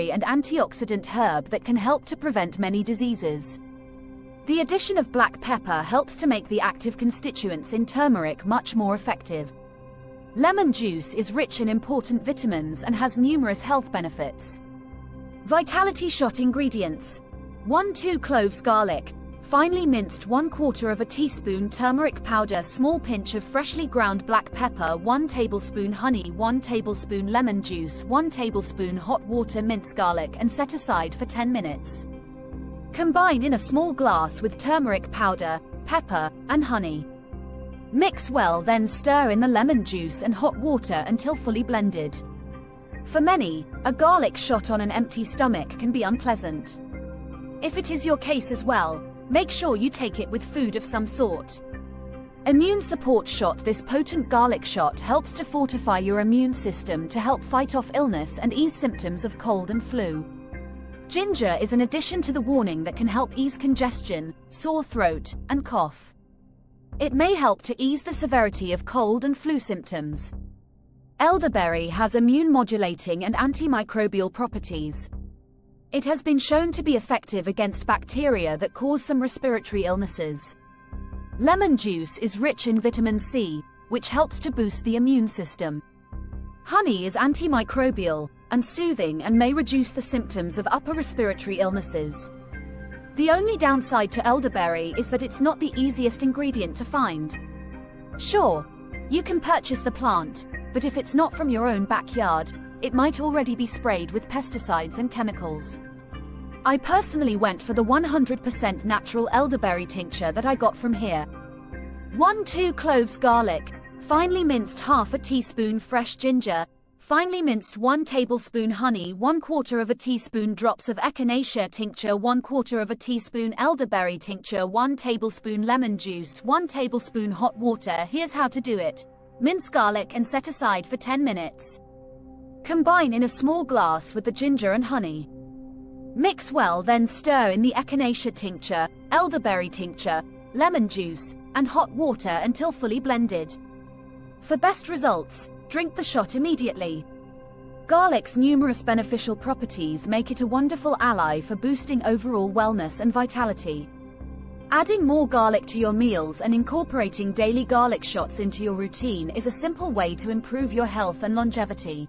and antioxidant herb that can help to prevent many diseases. The addition of black pepper helps to make the active constituents in turmeric much more effective. Lemon juice is rich in important vitamins and has numerous health benefits. Vitality shot ingredients: 1-2 cloves garlic, finely minced 1/4 teaspoon turmeric powder, small pinch of freshly ground black pepper, 1 tablespoon honey, 1 tablespoon lemon juice, 1 tablespoon hot water. Mince garlic and set aside for 10 minutes. Combine in a small glass with turmeric powder, pepper, and honey. Mix well, then stir in the lemon juice and hot water until fully blended. For many, a garlic shot on an empty stomach can be unpleasant. If it is your case as well, make sure you take it with food of some sort. Immune support shot: this potent garlic shot helps to fortify your immune system to help fight off illness and ease symptoms of cold and flu. Ginger is an addition to the warning that can help ease congestion, sore throat, and cough. It may help to ease the severity of cold and flu symptoms. Elderberry has immune modulating and antimicrobial properties. It has been shown to be effective against bacteria that cause some respiratory illnesses. Lemon juice is rich in vitamin C, which helps to boost the immune system. Honey is antimicrobial and soothing and may reduce the symptoms of upper respiratory illnesses. The only downside to elderberry is that it's not the easiest ingredient to find. Sure, you can purchase the plant, but if it's not from your own backyard, it might already be sprayed with pesticides and chemicals. I personally went for the 100% natural elderberry tincture that I got from here. 1-2 cloves garlic, finely minced 1/2 teaspoon fresh ginger, finely minced 1 tablespoon honey, 1/4 teaspoon drops of echinacea tincture, 1/4 teaspoon elderberry tincture, 1 tablespoon lemon juice, 1 tablespoon hot water. Here's how to do it. Mince garlic and set aside for 10 minutes. Combine in a small glass with the ginger and honey. Mix well, then stir in the echinacea tincture, elderberry tincture, lemon juice, and hot water until fully blended. For best results, drink the shot immediately. Garlic's numerous beneficial properties make it a wonderful ally for boosting overall wellness and vitality. Adding more garlic to your meals and incorporating daily garlic shots into your routine is a simple way to improve your health and longevity.